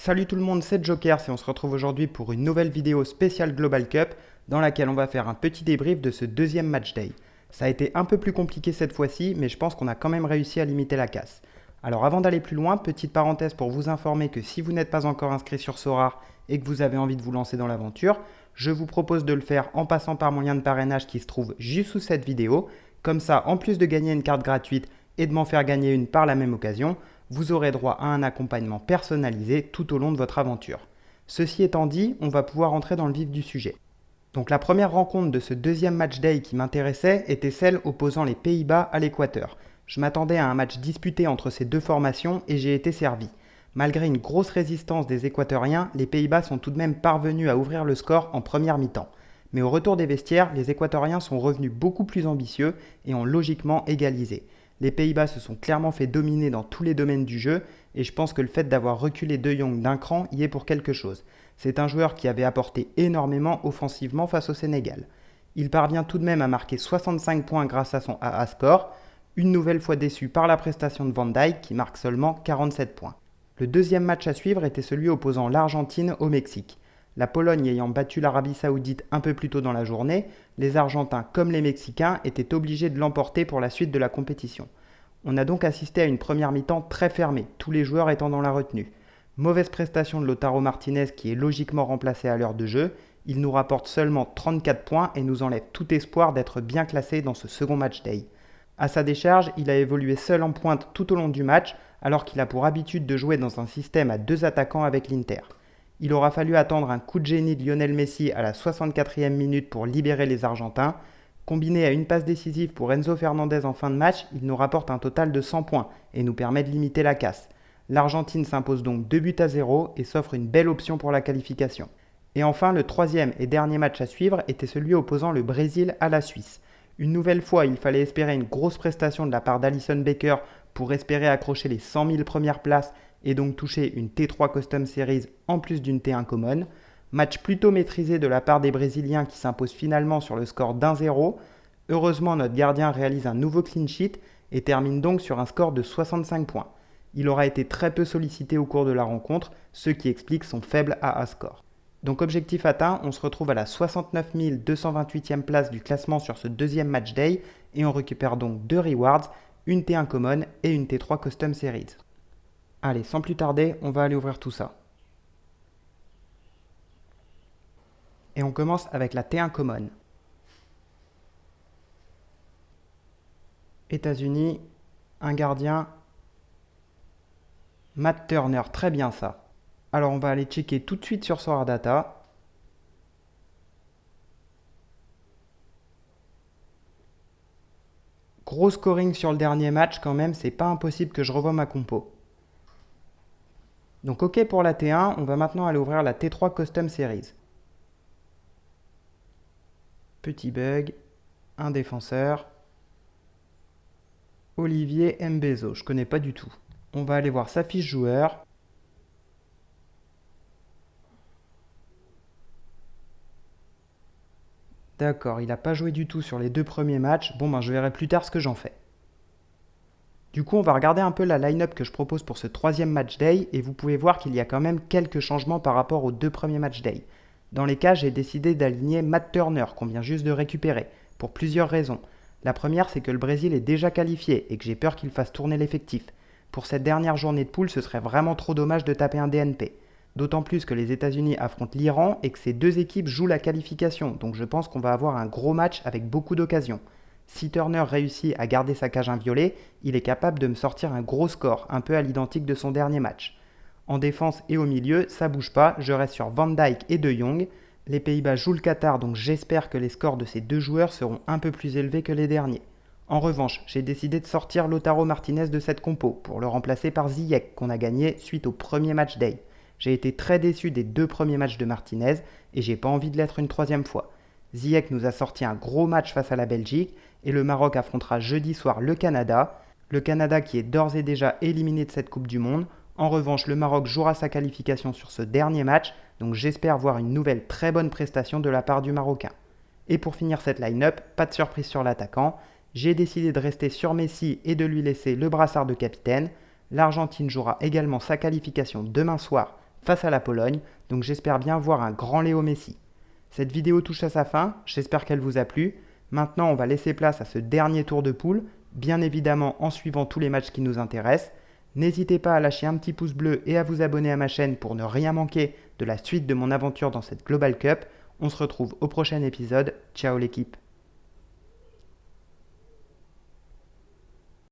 Salut tout le monde, c'est Joker et on se retrouve aujourd'hui pour une nouvelle vidéo spéciale Global Cup dans laquelle on va faire un petit débrief de ce deuxième match day. Ça a été un peu plus compliqué cette fois-ci, mais je pense qu'on a quand même réussi à limiter la casse. Alors avant d'aller plus loin, petite parenthèse pour vous informer que si vous n'êtes pas encore inscrit sur Sorare et que vous avez envie de vous lancer dans l'aventure, je vous propose de le faire en passant par mon lien de parrainage qui se trouve juste sous cette vidéo. Comme ça, en plus de gagner une carte gratuite et de m'en faire gagner une par la même occasion, vous aurez droit à un accompagnement personnalisé tout au long de votre aventure. Ceci étant dit, on va pouvoir entrer dans le vif du sujet. Donc la première rencontre de ce deuxième match day qui m'intéressait était celle opposant les Pays-Bas à l'Équateur. Je m'attendais à un match disputé entre ces deux formations et j'ai été servi. Malgré une grosse résistance des Équatoriens, les Pays-Bas sont tout de même parvenus à ouvrir le score en première mi-temps. Mais au retour des vestiaires, les Équatoriens sont revenus beaucoup plus ambitieux et ont logiquement égalisé. Les Pays-Bas se sont clairement fait dominer dans tous les domaines du jeu et je pense que le fait d'avoir reculé De Jong d'un cran y est pour quelque chose. C'est un joueur qui avait apporté énormément offensivement face au Sénégal. Il parvient tout de même à marquer 65 points grâce à son AA score, une nouvelle fois déçu par la prestation de Van Dijk qui marque seulement 47 points. Le deuxième match à suivre était celui opposant l'Argentine au Mexique. La Pologne ayant battu l'Arabie Saoudite un peu plus tôt dans la journée, les Argentins comme les Mexicains étaient obligés de l'emporter pour la suite de la compétition. On a donc assisté à une première mi-temps très fermée, tous les joueurs étant dans la retenue. Mauvaise prestation de Lautaro Martinez qui est logiquement remplacé à l'heure de jeu, il nous rapporte seulement 34 points et nous enlève tout espoir d'être bien classé dans ce second match day. À sa décharge, il a évolué seul en pointe tout au long du match alors qu'il a pour habitude de jouer dans un système à deux attaquants avec l'Inter. Il aura fallu attendre un coup de génie de Lionel Messi à la 64e minute pour libérer les Argentins. Combiné à une passe décisive pour Enzo Fernandez en fin de match, il nous rapporte un total de 100 points et nous permet de limiter la casse. L'Argentine s'impose donc 2-0 et s'offre une belle option pour la qualification. Et enfin, le troisième et dernier match à suivre était celui opposant le Brésil à la Suisse. Une nouvelle fois, il fallait espérer une grosse prestation de la part d'Alison Becker pour espérer accrocher les 100 000 premières places et donc toucher une T3 Custom Series en plus d'une T1 Common. Match plutôt maîtrisé de la part des Brésiliens qui s'imposent finalement sur le score d'1-0. Heureusement, notre gardien réalise un nouveau clean sheet et termine donc sur un score de 65 points. Il aura été très peu sollicité au cours de la rencontre, ce qui explique son faible AA score. Donc objectif atteint, on se retrouve à la 69 228e place du classement sur ce deuxième match day et on récupère donc 2 rewards, une T1 Common et une T3 Custom Series. Allez, sans plus tarder, on va aller ouvrir tout ça. Et on commence avec la T1 Common. États-Unis, un gardien, Matt Turner, très bien ça. Alors on va aller checker tout de suite sur Sorare Data. Gros scoring sur le dernier match quand même, c'est pas impossible que je revoie ma compo. Donc ok pour la T1, on va maintenant aller ouvrir la T3 Custom Series. Petit bug, un défenseur. Olivier Mbezo, je connais pas du tout. On va aller voir sa fiche joueur. D'accord, il n'a pas joué du tout sur les deux premiers matchs. Bon ben je verrai plus tard ce que j'en fais. Du coup, on va regarder un peu la line-up que je propose pour ce troisième match day et vous pouvez voir qu'il y a quand même quelques changements par rapport aux deux premiers match day. Dans les cas, j'ai décidé d'aligner Matt Turner qu'on vient juste de récupérer, pour plusieurs raisons. La première, c'est que le Brésil est déjà qualifié et que j'ai peur qu'il fasse tourner l'effectif. Pour cette dernière journée de poule, ce serait vraiment trop dommage de taper un DNP. D'autant plus que les États-Unis affrontent l'Iran et que ces deux équipes jouent la qualification, donc je pense qu'on va avoir un gros match avec beaucoup d'occasions. Si Turner réussit à garder sa cage inviolée, il est capable de me sortir un gros score, un peu à l'identique de son dernier match. En défense et au milieu, ça bouge pas, je reste sur Van Dijk et De Jong. Les Pays-Bas jouent le Qatar, donc j'espère que les scores de ces deux joueurs seront un peu plus élevés que les derniers. En revanche, j'ai décidé de sortir Lautaro Martinez de cette compo pour le remplacer par Ziyech qu'on a gagné suite au premier match day. J'ai été très déçu des deux premiers matchs de Martinez et j'ai pas envie de l'être une troisième fois. Ziyech nous a sorti un gros match face à la Belgique et le Maroc affrontera jeudi soir le Canada. Le Canada qui est d'ores et déjà éliminé de cette Coupe du Monde. En revanche, le Maroc jouera sa qualification sur ce dernier match, donc j'espère voir une nouvelle très bonne prestation de la part du Marocain. Et pour finir cette line-up, pas de surprise sur l'attaquant, j'ai décidé de rester sur Messi et de lui laisser le brassard de capitaine. L'Argentine jouera également sa qualification demain soir face à la Pologne, donc j'espère bien voir un grand Léo Messi. Cette vidéo touche à sa fin, j'espère qu'elle vous a plu. Maintenant, on va laisser place à ce dernier tour de poule, bien évidemment en suivant tous les matchs qui nous intéressent. N'hésitez pas à lâcher un petit pouce bleu et à vous abonner à ma chaîne pour ne rien manquer de la suite de mon aventure dans cette Global Cup. On se retrouve au prochain épisode. Ciao l'équipe!